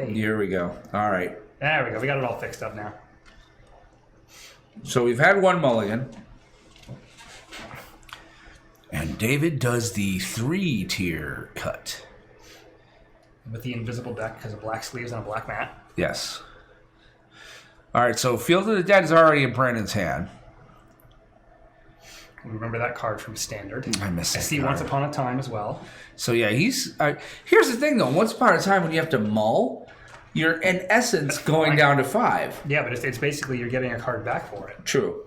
play. Here we go. All right. There we go. We got it all fixed up now. So we've had one mulligan. And David does the 3-tier cut. With the invisible deck because of black sleeves on a black mat. Yes. All right, so Field of the Dead is already in Brandon's hand. Remember that card from Standard. I miss that I see card. Once Upon a Time as well. So yeah, he's... here's the thing, though. Once upon a time, when you have to mull, you're, in essence, going down to 5. Yeah, but it's basically you're getting a card back for it. True.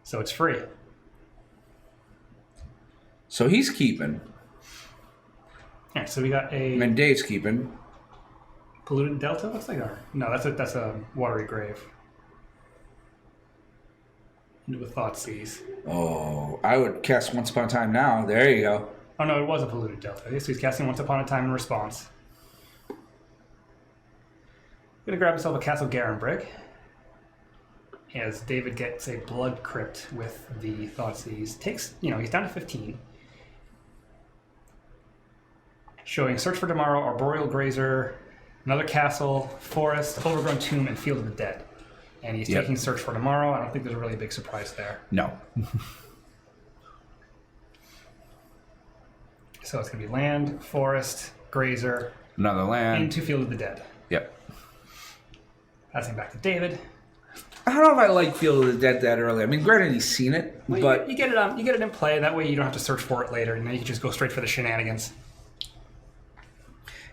So it's free. So he's keeping. All right, so we got a... And Dave's keeping. Polluted Delta? Looks like our... No, that's a Watery Grave. Into a Thoughtseize. Oh, I would cast Once Upon a Time now. There you go. Oh, no, it was a Polluted Delta. So he's casting Once Upon a Time in response. Gonna grab himself a Castle Garenbrig. As David gets a Blood Crypt with the Thoughtseize. Takes, he's down to 15. Showing Search for Tomorrow, Arboreal Grazer, another Castle, Forest, Overgrown Tomb, and Field of the Dead. And he's taking Search for Tomorrow. I don't think there's a really big surprise there. No. So it's going to be Land, Forest, Grazer. Another land. Into Field of the Dead. Yep. Passing back to David. I don't know if I like Field of the Dead that early. I mean, granted, he's seen it, Well, but... You get it in play. That way you don't have to search for it later. And then you can just go straight for the shenanigans.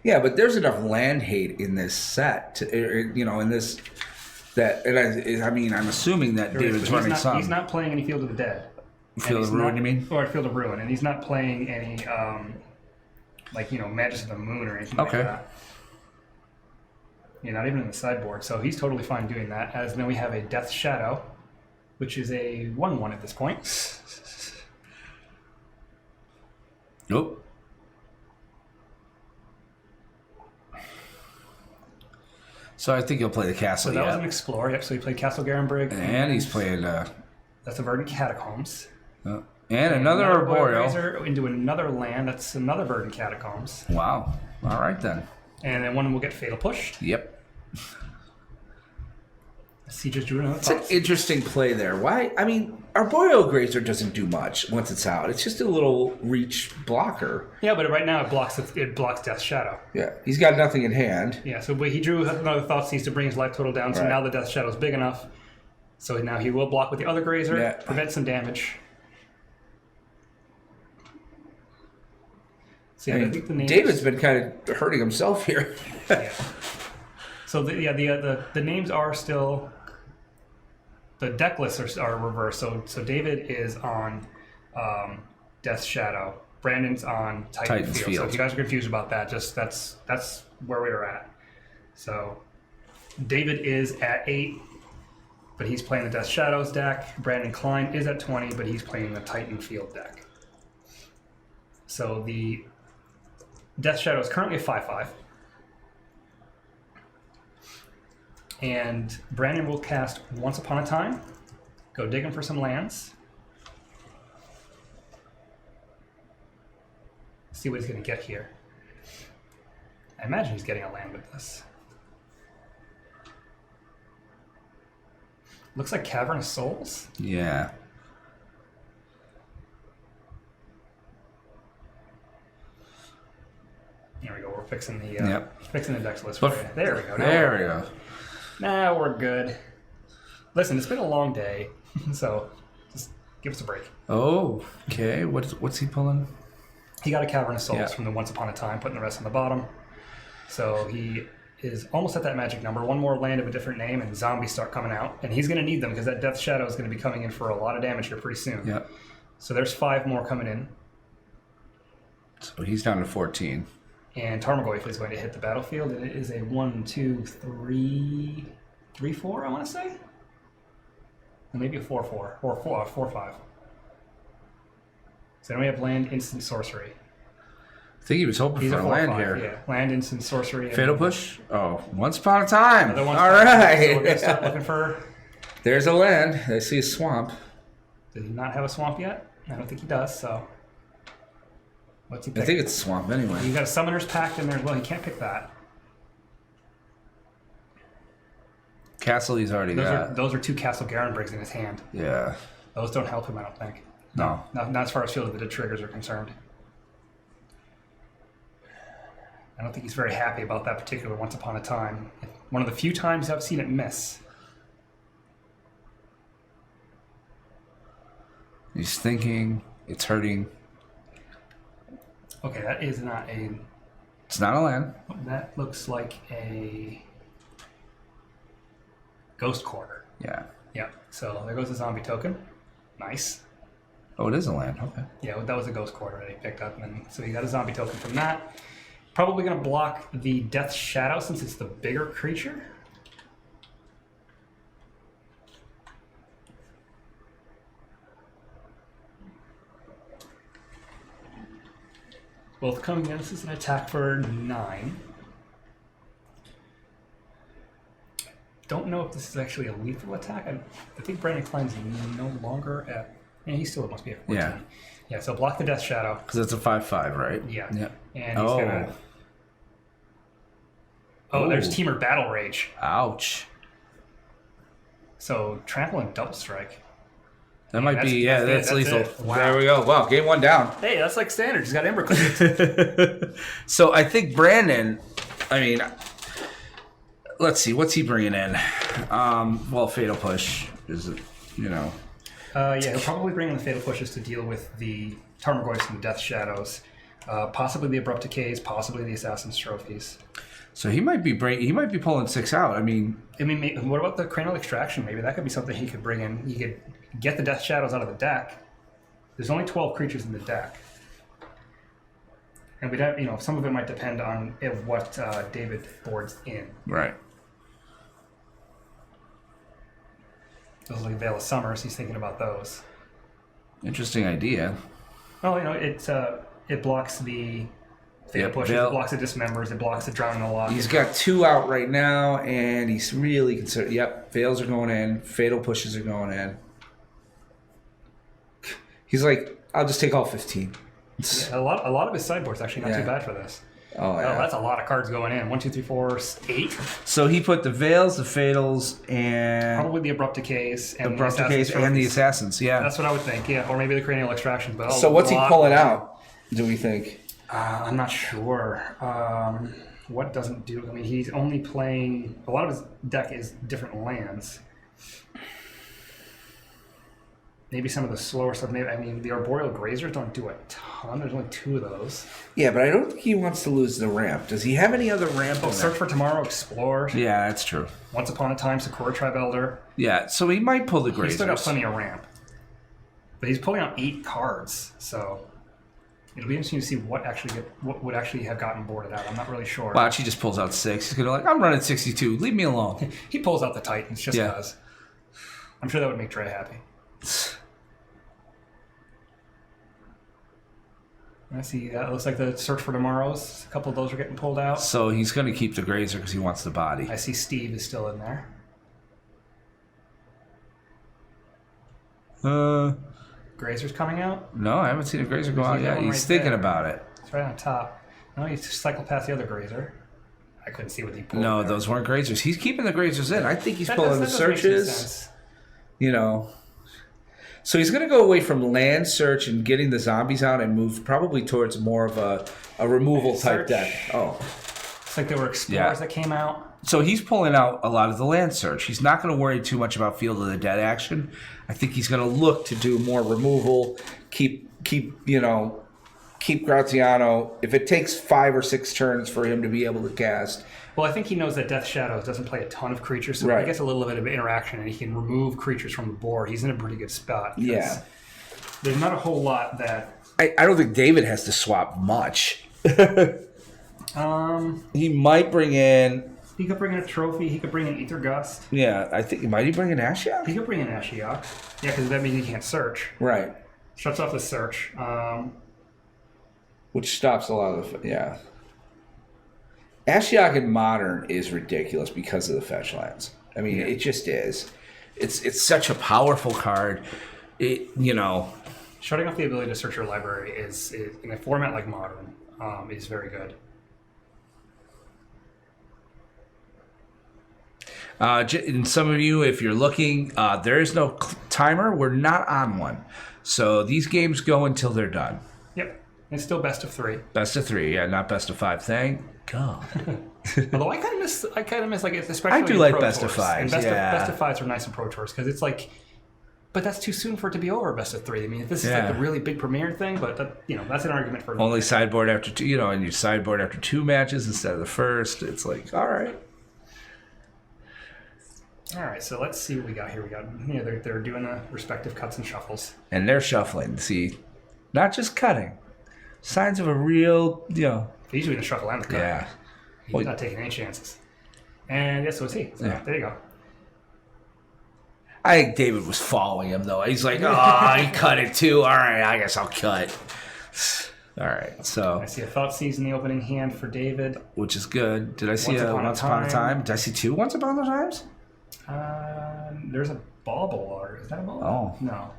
Yeah, but there's enough land hate in this set, in this... I'm assuming that David's running some. He's not playing any Field of the Dead. Field of Ruin, you mean? Or Field of Ruin. And he's not playing any, Magus of the Moon or anything like that. Yeah, not even in the sideboard. So he's totally fine doing that. As then we have a Death Shadow, which is a 1/1 at this point. Nope. So I think he'll play the castle. So that was an Explorer. Yep, so he played Castle Garenbrig. And he's playing... That's a Verdant Catacombs. and another Arboreal. Razor into another land. That's another Verdant Catacombs. Wow. All right, then. And then one will get Fatal Pushed. Yep. He just drew another It's an interesting play there. Why? I mean, Arboreal Grazer doesn't do much once it's out. It's just a little reach blocker. Yeah, but right now it blocks Death Shadow. Yeah, he's got nothing in hand. Yeah, so he drew another Thoughtseize to bring his life total down. So now the Death Shadow is big enough. So now he will block with the other Grazer, prevent some damage. So I think the name David's been kind of hurting himself here. Yeah. So the names are still. The deck lists are reversed. So David is on Death Shadow. Brandon's on Titan's Field. So if you guys are confused about that, just that's where we are at. So David is at 8, but he's playing the Death Shadows deck. Brandon Cline is at 20, but he's playing the Titan Field deck. So the Death Shadow is currently a 5/5. And Brandon will cast Once Upon a Time, go digging for some lands. See what he's going to get here. I imagine he's getting a land with this. Looks like Cavern of Souls. Yeah. There we go. We're fixing the deck list. There we go. There we go. Now we're good. Listen, it's been a long day, so just give us a break. Oh, okay. What's he pulling? He got a Cavern of Souls from the Once Upon a Time, putting the rest on the bottom. So he is almost at that magic number. One more land of a different name, and zombies start coming out. And he's going to need them because that Death Shadow is going to be coming in for a lot of damage here pretty soon. Yep. So there's 5 more coming in. So he's down to 14. And Tarmogoyf is going to hit the battlefield, and it is a 1, 2, 3, 4, I want to say? And maybe a 4/4, or 4/5. So then we have land, instant, sorcery. I think he was hoping for a land here. Yeah, land, instant, sorcery. Fatal Push? Oh, Once Upon a Time. All right. So we're going to start looking for... There's a land. I see a swamp. Does he not have a swamp yet? I don't think he does, so... What's he pick? I think it's swamp anyway. You got a Summoner's Pact in there as well. He can't pick that. Castle he's already got. Those are 2 Castle Garenbrigs in his hand. Yeah. Those don't help him, I don't think. No. Not as far as field of the triggers are concerned. I don't think he's very happy about that particular Once Upon a Time. One of the few times I've seen it miss. He's thinking. It's hurting. Okay, that is not a... It's not a land. That looks like a Ghost Quarter. Yeah. Yeah, so there goes the zombie token. Nice. Oh, it is a land. Okay. Yeah, that was a Ghost Quarter that he picked up. And so he got a zombie token from that. Probably going to block the Death Shadow since it's the bigger creature. Both coming in. This is an attack for 9. Don't know if this is actually a lethal attack. I think Brandon Cline's no longer at... Yeah, he still must be at 14. Yeah. Yeah, so block the Death Shadow. Because it's a 5/5, right? Yeah. Yeah. And he's gonna... Oh, there's Teamer Battle Rage. Ouch. So trample and double strike. That might be, that's lethal. Wow. There we go. Wow, game 1 down. Hey, that's like standard. He's got Ember Cleave. So I think Brandon, I mean, let's see, what's he bringing in? Well, Fatal Push is, Yeah, he'll probably bring in the Fatal Pushes to deal with the Tarmogoyfs and the Death Shadows. Possibly the Abrupt Decays, possibly the Assassin's Trophies. So he might be pulling 6 out. I mean, what about the Cranial Extraction? Maybe that could be something he could bring in. He could get the Death Shadows out of the deck. There's only 12 creatures in the deck. And we'd have, some of it might depend on what David boards in. right. Those like Veil of Summers, he's thinking about those. Interesting idea. Well, it blocks the Fatal Pushes, it blocks the Dismembers, it blocks the Drown in the Lock. He's got 2 out right now, and he's really concerned. Yep, Veils are going in, Fatal Pushes are going in. He's like, I'll just take all 15. Yeah, a lot of his sideboard's actually not too bad for this. Oh, yeah. That's a lot of cards going in. 1, 2, 3, 4, 8. So he put the Veils, the Fatals, and... Probably the Abrupt Decays and the Assassins, yeah. That's what I would think, yeah. Or maybe the Cranial Extraction. But so what's he pulling out, do we think? I'm not sure. What doesn't do... I mean, he's only playing... A lot of his deck is different lands. Maybe some of the slower stuff. The Arboreal Grazers don't do a ton. There's only 2 of those. Yeah, but I don't think he wants to lose the ramp. Does he have any other ramp? Search for Tomorrow, Explore. Yeah, that's true. Once Upon a Time, Sakura Tribe Elder. Yeah, so he might pull the Grazers. He's still got plenty of ramp. But he's pulling out 8 cards, so it'll be interesting to see what would actually have gotten boarded out. I'm not really sure. Watch, he just pulls out 6. He's gonna I'm running 62. Leave me alone. He pulls out the Titans just because. I'm sure that would make Dre happy. I see. It looks like the Search for Tomorrows. A couple of those are getting pulled out. So he's going to keep the Grazer because he wants the body. I see Steve is still in there. Grazer's coming out? No, I haven't seen a Grazer go out yet. He's thinking about it. It's right on top. No, he cycled past the other Grazer. I couldn't see what he pulled. No, those weren't Grazers. He's keeping the Grazers in. I think he's pulling the Searches. So he's going to go away from land search and getting the zombies out and move probably towards more of a removal type deck. Oh. It's like there were Explorers that came out. So he's pulling out a lot of the land search. He's not going to worry too much about Field of the Dead action. I think he's going to look to do more removal, keep Graziano. If it takes 5 or 6 turns for him to be able to cast. Well, I think he knows that Death Shadows doesn't play a ton of creatures, so he gets a little bit of interaction and he can remove creatures from the board. He's in a pretty good spot. Yeah. There's not a whole lot that... I don't think David has to swap much. He might bring in... He could bring in a trophy. He could bring in Ether Gust. Yeah, I think... Might he bring in Ashiok? He could bring in Ashiok. Yeah, because that means he can't search. Right. Shuts off the search. Which stops a lot of... Yeah. Ashiok in Modern is ridiculous because of the fetch lands. I mean, it just is. It's such a powerful card. Shutting off the ability to search your library is in a format like Modern is very good. And some of you, if you're looking, there is no timer. We're not on one. So these games go until they're done. Yep. It's still best of 3. Best of 3, yeah, not best of 5. Thank God. Although I kind of miss like especially. I do in like Pro best of Tours. 5s. And best of 5s are nice in Pro Tours because it's like, but that's too soon for it to be over. Best of 3. I mean, if this is like the really big premiere thing, but that's an argument for only sideboard after 2. And you sideboard after 2 matches instead of the first. It's like, all right. All right, so let's see what we got here. They're doing the respective cuts and shuffles, and they're shuffling. See, not just cutting. Signs of a real, He's doing the shuffle and the cut. Yeah. He's not taking any chances. And yes, so is he. So there you go. I think David was following him, though. He's like, he cut it too. All right, I guess I'll cut. All right, so. I see a Thoughtseize in the opening hand for David. Which is good. Did I see Once Upon a Time? Did I see 2 Once Upon a Times? There's a bauble. Is that a bauble? Oh. No.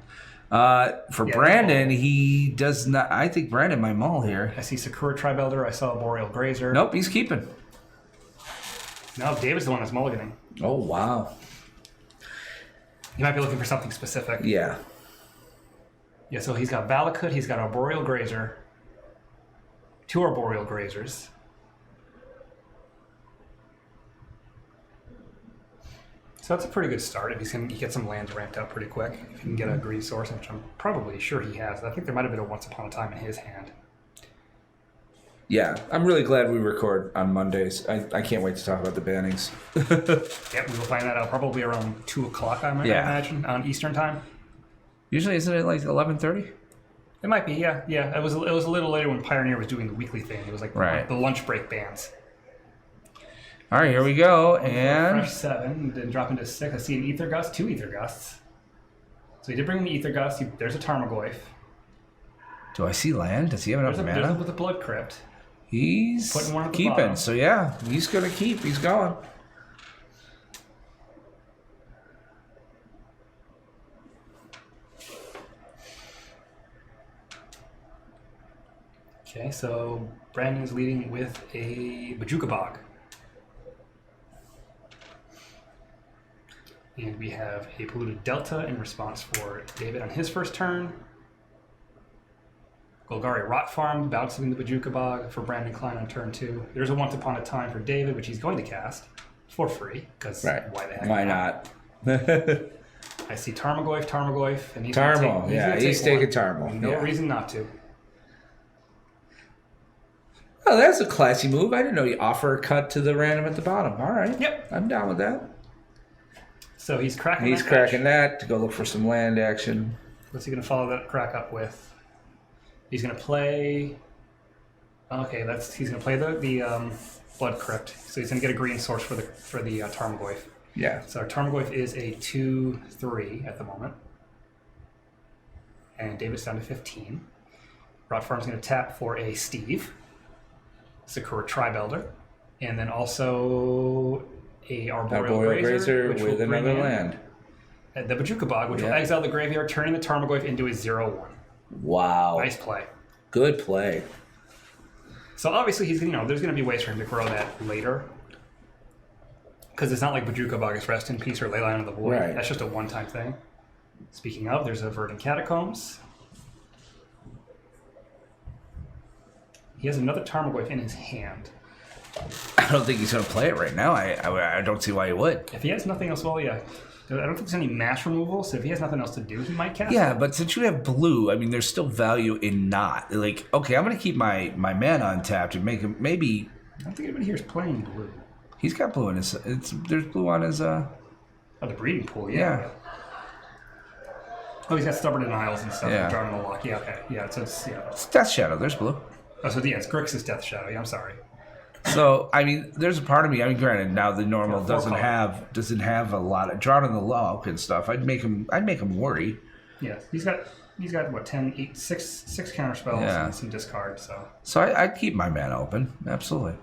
For Brandon, he does not. I think Brandon might mull here. I see Sakura Tribelder. I saw a Boreal Grazer. Nope, he's keeping. No, David's the one that's mulliganing. Oh, wow. He might be looking for something specific. Yeah. Yeah, so he's got Valakut, he's got Arboreal Grazer, 2 Arboreal Grazers. So that's a pretty good start if he get some lands ramped up pretty quick. If he can get a green source, which I'm probably sure he has. I think there might have been a Once Upon a Time in his hand. Yeah, I'm really glad we record on Mondays. I can't wait to talk about the bannings. Yep, we will find that out probably around 2 o'clock, I might imagine, on Eastern time. Usually, isn't it like 11:30? It might be, yeah. It was a little later when Pioneer was doing the weekly thing. It was like the lunch break bans. All right, here we go. And fresh 7, then drop into 6. I see an Ether Gust, 2 Ether Gusts. So he did bring in the Ether Gust. There's a Tarmogoyf. Do I see land? Does he have enough mana? With a Blood Crypt. He's putting one at the keeping. bottom. So yeah, he's gonna keep. He's going. Okay, so Brandon's leading with a Bajuka Bog. And we have a Polluted Delta in response for David on his first turn. Golgari Rot Farm bouncing the Bajuka Bog for Brandon Cline on turn 2. There's a Once Upon a Time for David, which he's going to cast for free, because why the heck Why not? I see Tarmogoyf, and he's taking Tarmo. No reason not to. Oh, that's a classy move. I didn't know you offer a cut to the random at the bottom. All right. Yep. I'm down with that. So he's cracking that to go look for some land action. What's he going to follow that crack up with? He's going to play... Okay, he's going to play the Blood Crypt. So he's going to get a green source for the Tarmogoyf. Yeah. So our Tarmogoyf is a 2/3 at the moment. And David's down to 15. Rot Farm's going to tap for a Steve. Sakura Tribelder. And then also a Arboreal Grazer with another land. The Bajuka Bog, which will exile the graveyard, turning the Tarmogoyf into a 0/1. Wow. Nice play. Good play. So obviously there's going to be ways for him to grow that later. Because it's not like Bajuka Bog is Rest in Peace or Leyline of the Void. Right. That's just a one-time thing. Speaking of, there's a Verdant Catacombs. He has another Tarmogoyf in his hand. I don't think he's going to play it right now. I don't see why he would. If he has nothing else, well, yeah. I don't think there's any mass removal, so if he has nothing else to do, he might cast Yeah, it. but since you have blue, I mean, there's still value in not. Like, okay, I'm going to keep my mana untapped and make him maybe... I don't think anybody here is playing blue. He's got blue in his... There's blue on his... Oh, the breeding pool, yeah. Oh, he's got Stubborn Denials and stuff. Yeah. Drawing the lock. Yeah, okay. Yeah, so it's... Yeah. It's Death Shadow. There's blue. Oh, so yeah, it's Grixis Death Shadow. Yeah, I'm sorry. So, I mean, there's a part of me, I mean, granted, now the normal doesn't have a lot of drawn in the lock and stuff. I'd make him worry. Yeah, he's got what, 6 counter spells and some discard, so. So I'd keep my mana open, absolutely.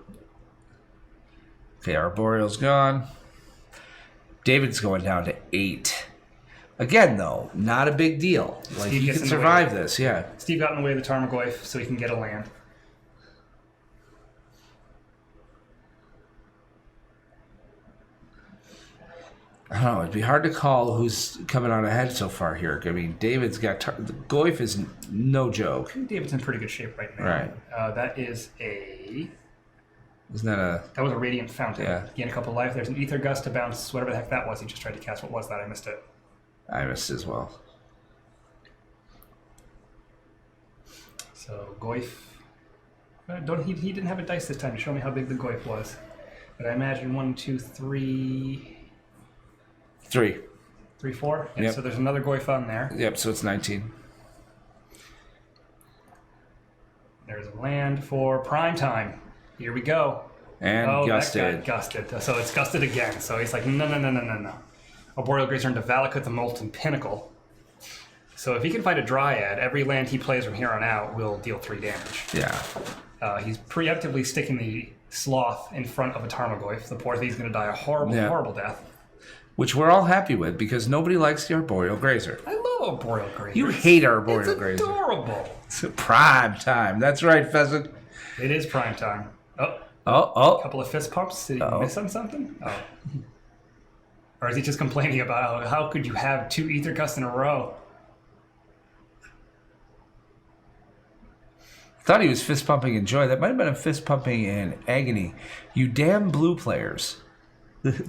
Okay, Arboreal's gone. David's going down to 8. Again, though, not a big deal. Like, he can survive this, yeah. Steve got in the way of the Tarmogoyf so he can get a land. I don't know. It'd be hard to call who's coming out ahead so far here. I mean, David's got... the Goif is no joke. David's in pretty good shape right now. Right. That is a... Isn't that a... That was a Radiant Fountain. Yeah. Gain a couple of life. There's an Ether Gust to bounce whatever the heck that was. He just tried to cast. What was that? I missed it. I missed as well. So, Goif... He didn't have a dice this time to show me how big the Goif was. But I imagine 1, 2, 3... 3. 3, 4? And Yep. so there's another Goif on there. Yep, so it's 19. There's a land for prime time. Here we go. And gusted. That got gusted. So it's gusted again. So he's like, no. Arboreal Grazer into Valakut the Molten Pinnacle. So if he can find a Dryad, every land he plays from here on out will deal 3 damage. Yeah. He's preemptively sticking the Sloth in front of a Tarmogoyf. The poor thing's going to die a horrible death. Which we're all happy with because nobody likes the Arboreal Grazer. I love Arboreal Grazer. You hate Arboreal Grazer. It's adorable. It's prime time. That's right, Pheasant. It is prime time. Oh. Oh. A couple of fist pumps. Did he miss on something? Oh. Or is he just complaining about how could you have 2 Ether Gusts in a row? Thought he was fist pumping in joy. That might have been a fist pumping in agony. You damn blue players.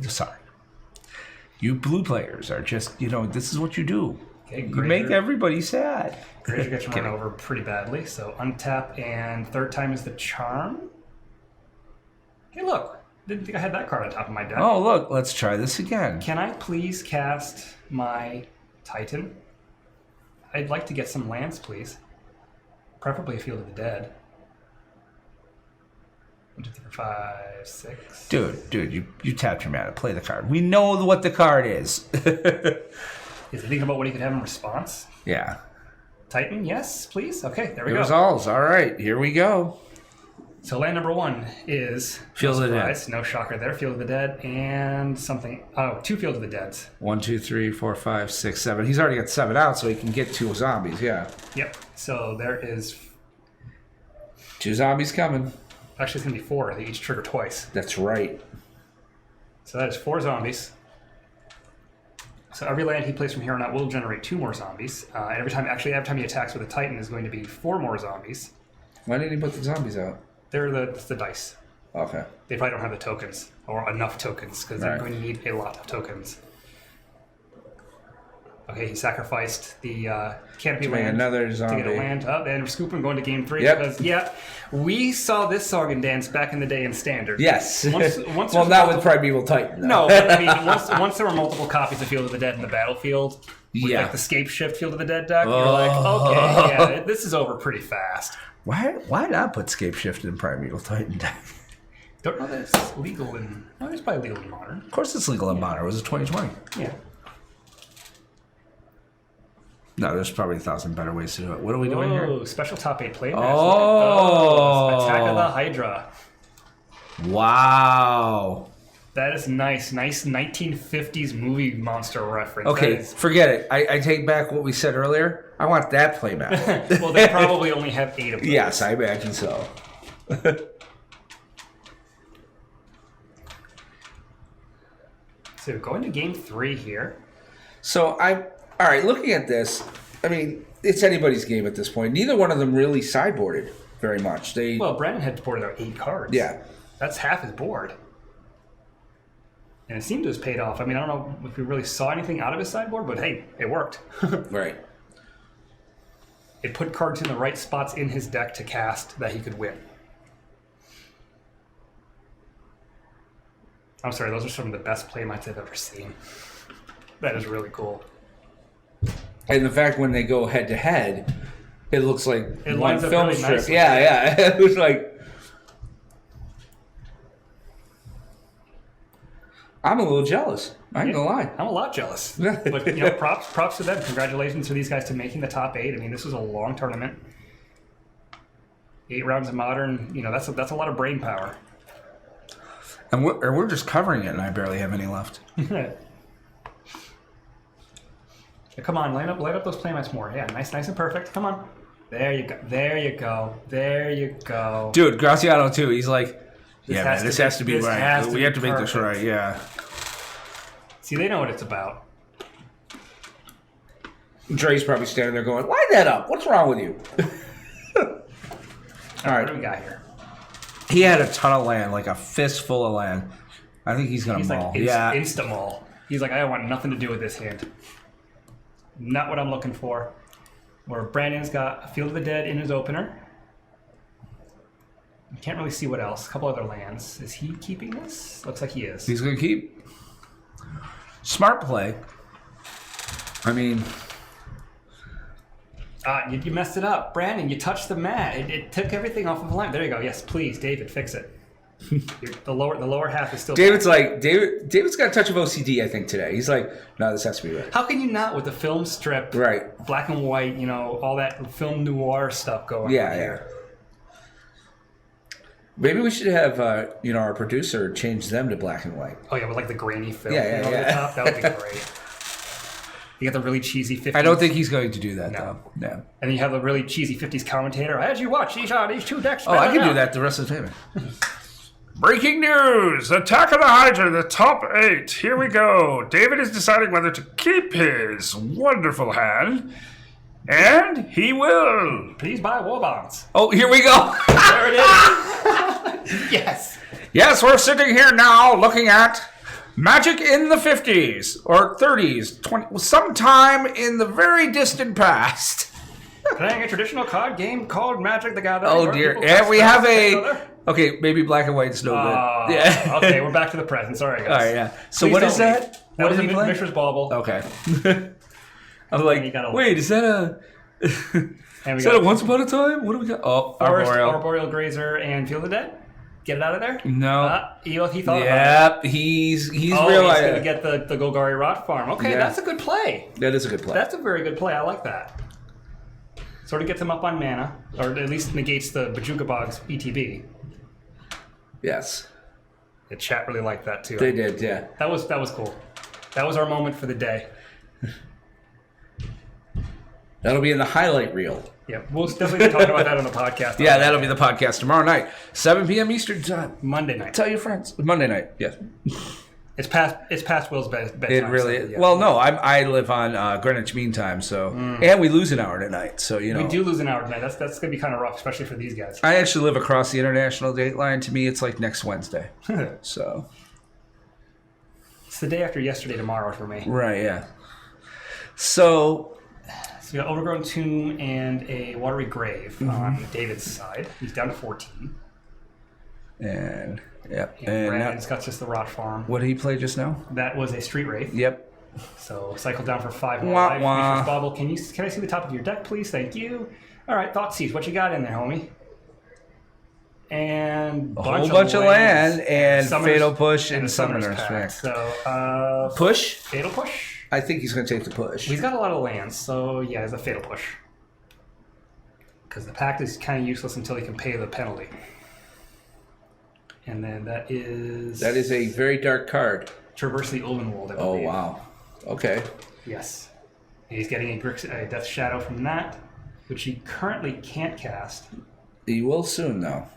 Sorry. You blue players are just, this is what you do. Okay, you make everybody sad. Grazer gets run over pretty badly, so untap and third time is the charm. Hey, look. Didn't think I had that card on top of my deck. Oh, look. Let's try this again. Can I please cast my Titan? I'd like to get some lands, please. Preferably a Field of the Dead. 1, 2, 3, 4, 5, 6. Dude, you tapped your mana. Play the card. We know what the card is. Is he thinking about what he could have in response? Yeah. Titan, yes, please. Okay, there we go. Resolves. All right, here we go. So land number 1 is Field of the Dead. No shocker there. Field of the Dead and something. Oh, 2 Field of the Deads. 1, 2, 3, 4, 5, 6, 7. He's already got 7 out, so he can get 2 zombies. Yeah. Yep. So there is 2 zombies coming. Actually, it's going to be 4. They each trigger twice. That's right. So that is 4 zombies. So every land he plays from here on out will generate 2 more zombies. And every time he attacks with a Titan is going to be 4 more zombies. Why didn't he put the zombies out? They're the dice. Okay. They probably don't have the tokens, or enough tokens, because they're going to need a lot of tokens. Okay, he sacrificed the canopy land another zombie. to get a land. Oh, and Scoopin going to game 3 Yep. because, we saw this song and dance back in the day in Standard. Yes. Once Well, not with Primeval Titan. Though. No, but I mean, once there were multiple copies of Field of the Dead in the battlefield, with Yeah. like the Scape Shift Field of the Dead deck, you're like, okay, yeah, this is over pretty fast. Why not put Scape Shift in Primeval Titan deck? Don't know that it's legal in... No, it's probably legal in Modern. Of course it's legal in Modern. It was a 2020. Yeah. No, there's probably 1,000 better ways to do it. What are we doing here? Oh, special top 8 play match. Oh. Attack of the Hydra. Wow. That is nice. Nice 1950s movie monster reference. Okay, forget it. I take back what we said earlier. I want that playmat. Well, they probably only have 8 of them. Yes, I imagine so. So going to game 3 here. So all right, looking at this, I mean, it's anybody's game at this point. Neither one of them really sideboarded very much. Well, Brandon had boarded out 8 cards. Yeah. That's half his board. And it seemed to have paid off. I mean, I don't know if we really saw anything out of his sideboard, but hey, it worked. Right. It put cards in the right spots in his deck to cast that he could win. I'm sorry, those are some of the best playmats I've ever seen. That is really cool. And the fact when they go head to head, it looks like It one lines up film really strip. nicely. Yeah. It was like, I'm a little jealous. I ain't gonna lie. I'm a lot jealous. But props to them. Congratulations to these guys to making the top 8. I mean, this was a long tournament. 8 rounds of Modern, that's a lot of brain power. And we're just covering it, and I barely have any left. Come on, line up those playmats more. Yeah, nice and perfect. Come on. There you go. Dude, Graziano too. He's like, This has to we have to make this right. Yeah. See, they know what it's about. Dre's probably standing there going, "Line that up. What's wrong with you?" All right. What do we got here? He had a ton of land, like a fistful of land. I think he's gonna maul. Like insta maul. He's like, I want nothing to do with this hand. Not what I'm looking for. Where Brandon's got a Field of the Dead in his opener. You can't really see what else. A couple other lands. Is he keeping this? Looks like he is. He's gonna keep. Smart play. I mean, you messed it up, Brandon. You touched the mat. It took everything off of the line. There you go. Yes, please, David, fix it. The lower half is still. David's got a touch of OCD, I think, today. He's like, no, this has to be right. How can you not with the film strip, right? Black and white, all that film noir stuff going on here. Maybe we should have our producer change them to black and white. Oh yeah, with like the grainy film over the top. That would be great. You got the really cheesy 50s. I don't think he's going to do that, though. No. And then you have the really cheesy 50s commentator. As you watch these two decks. Oh, I can do that the rest of the time. Breaking news! Attack of the Hydra, the top 8. Here we go. David is deciding whether to keep his wonderful hand. And he will. Please buy war bonds. Oh, here we go. There it is. Yes. Yes, we're sitting here now looking at Magic in the 50s or 30s, sometime in the very distant past. Playing a traditional card game called Magic the Gathering. Oh dear. And we have okay, maybe black and white's no good. Yeah. Okay, we're back to the present. Sorry, guys. All right, yeah. So what is that? That was a Mishra's Bauble. Okay. I'm like, wait, is that a... is that a Once Upon a Time? What do we got? Oh, Arboreal Grazer and Field of the Dead. Get it out of there? No. He thought about it. Yep, he's realized. He's going to get the Golgari Rot Farm. Okay, that's a good play. That is a good play. That's a very good play. I like that. Sort of gets him up on mana, or at least negates the Bajuka Bog's ETB. Yes. The chat really liked that too. They did, yeah. That was cool. That was our moment for the day. That'll be in the highlight reel. Yeah, we'll definitely be talking about that on the podcast. Yeah, that'll be the podcast tomorrow night, 7 p.m. Eastern time. Monday night. Tell your friends. Monday night, yes. It's past Will's bedtime. It really is. Yeah. Well, no, I live on Greenwich Mean Time, so and we lose an hour tonight, so We do lose an hour tonight. That's going to be kind of rough, especially for these guys. I actually live across the international date line. To me, it's like next Wednesday. So it's the day after yesterday tomorrow for me. Right, yeah. So we got Overgrown Tomb and a Watery Grave on David's side. He's down to 14. And and Brandon's got just the Rot Farm. What did he play just now? That was a Street Wraith. Yep. So cycle down for 5 more life. Mishra's Bauble. Can I see the top of your deck, please? Thank you. All right, Thoughtseize. What you got in there, homie? And a whole bunch of land and Fatal Push and Summoner's Pact. So push? Fatal Push? I think he's going to take the push. He's got a lot of lands, so yeah, it's a Fatal Push. Because the Pact is kind of useless until he can pay the penalty. And then that is a very dark card. Traverse the Ulvenwald, I believe. Oh, wow. Okay. Yes. And he's getting a Death Shadow from that, which he currently can't cast. He will soon, though.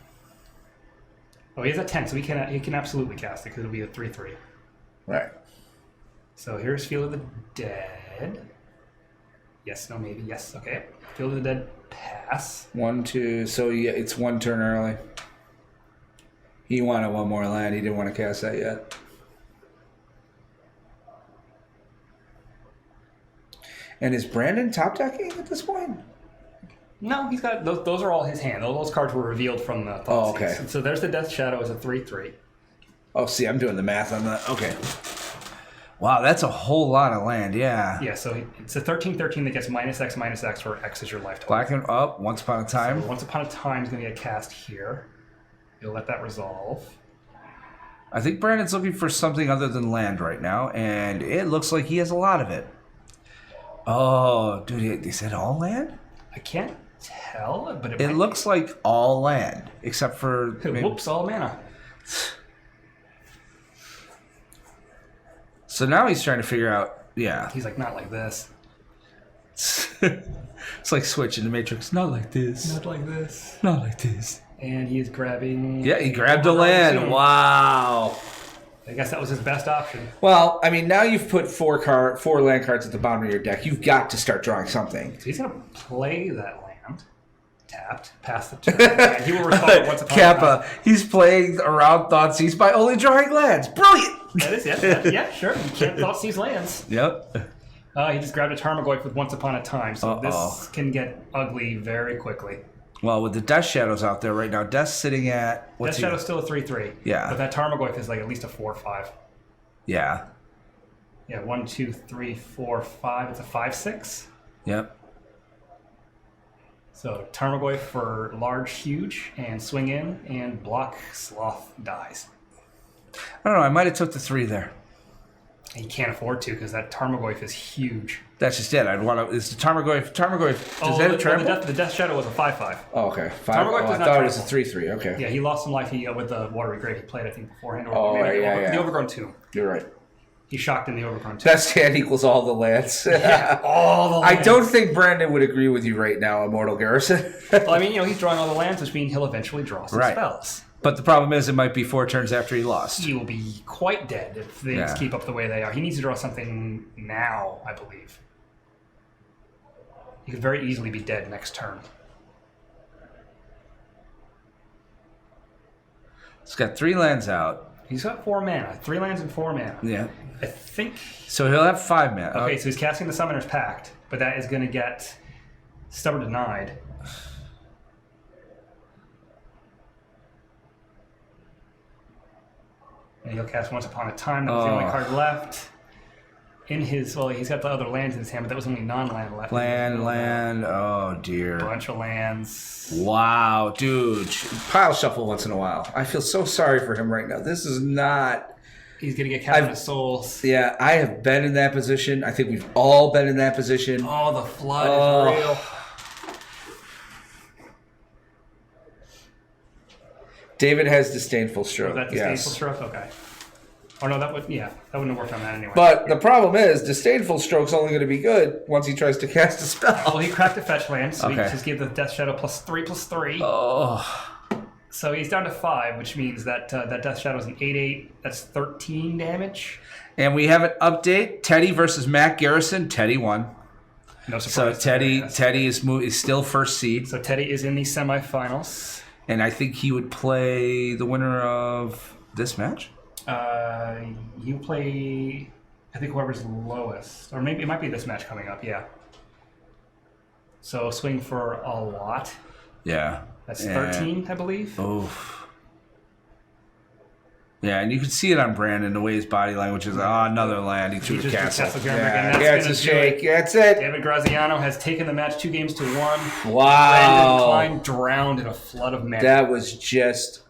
Oh, he's at 10, so he can absolutely cast it because it'll be a 3/3. Right. So here's Field of the Dead. Yes, no, maybe. Yes, okay. Field of the Dead, pass. 1, 2. So yeah, it's one turn early. He wanted one more land. He didn't want to cast that yet. And is Brandon top decking at this point? No, he's got those are all his hand. All those cards were revealed from the Thoughtseize. Oh, okay. So there's the Death Shadow as a 3/3. Oh, see, I'm doing the math on that. Okay. Wow, that's a whole lot of land, yeah. Yeah, so it's a 13/13 that gets -X where X is your lifetime. Black and up, Once Upon a Time. So Once Upon a Time is going to get cast here. You'll let that resolve. I think Brandon's looking for something other than land right now, and it looks like he has a lot of it. Oh, dude, is it all land? I can't tell, but it looks like all land, except for... Whoops, all mana. So now he's trying to figure out, yeah. He's like, not like this. It's like switching the Matrix. Not like this. Not like this. Not like this. And he is grabbing... Yeah, he grabbed a land. Wow. I guess that was his best option. Well, I mean, now you've put four land cards at the bottom of your deck. You've got to start drawing something. So he's going to play that land, tapped, past the turn. And he will respond once upon a time. Kappa, he's playing around Thoughtseize by only drawing lands. Brilliant! That is, yeah, sure. You can't Thoughtseize lands. Yep. He just grabbed a Tarmogoyf with Once Upon a Time, so this can get ugly very quickly. Well, with the Death Shadows out there right now, Death's sitting at... Death Shadow's still a 3/3. Yeah. But that Tarmogoyf is like at least a 4/5. Yeah. Yeah, 1, 2, 3, 4, 5. It's a 5/6. Yep. So Tarmogoyf for large, huge, and swing in, and block Sloth dies. I don't know. I might have took the 3 there. And you can't afford to because that Tarmogoyf is huge. That's just it. I'd want to... Is the Tarmogoyf... Does that have trample? The Death Shadow was a 5/5. Oh, okay. 5. Tarmogoyf I does not thought it was a trample. 3/3. Okay. Yeah, he lost some life with the Watery Grave he played, I think, beforehand. Yeah. The Overgrown Tomb. You're right. He shocked in the Overgrown Tomb. Best hand equals all the lands. Yeah, all the lands. I don't think Brandon would agree with you right now, Immortal Garrison. Well, I mean, he's drawing all the lands, which means he'll eventually draw some spells. But the problem is it might be 4 turns after he lost. He will be quite dead if things keep up the way they are. He needs to draw something now, I believe. He could very easily be dead next turn. He's got 3 lands out. He's got 4 mana. 3 lands and 4 mana. Yeah. I think... So he'll have 5 mana. Okay, so he's casting the Summoner's Pact, but that is going to get Stubborn Denied. And he'll cast Once Upon a Time. That was the only card left. In his... Well, he's got the other lands in his hand, but that was only non-land left. Land. Oh, dear. Bunch of lands. Wow, dude. Pile shuffle once in a while. I feel so sorry for him right now. This is not... He's going to get Cabinet of Souls. Yeah, I have been in that position. I think we've all been in that position. Oh, the flood is real. David has Disdainful Stroke. Was that Disdainful Stroke? Okay. Oh, no, that wouldn't have worked on that anyway. But the problem is, Disdainful Stroke's only going to be good once he tries to cast a spell. Well, he cracked a fetch land, so he just gave the Death Shadow +3/+3. Oh. So he's down to 5, which means that that Death Shadow is an 8/8. That's 13 damage. And we have an update. Teddy versus Matt Garrison. Teddy won. No surprise. So Teddy is still first seed. So Teddy is in the semifinals. And I think he would play the winner of this match. He'll play, I think, whoever's lowest. Or maybe it might be this match coming up, yeah. So swing for a lot. Yeah. That's 13, I believe. Oh. Yeah, and you can see it on Brandon, the way his body language is. Oh, another land. He threw the castle. That's a shake. That's it. David Graziano has taken the match 2-1. Wow. Brandon Cline drowned in a flood of mana. That was just...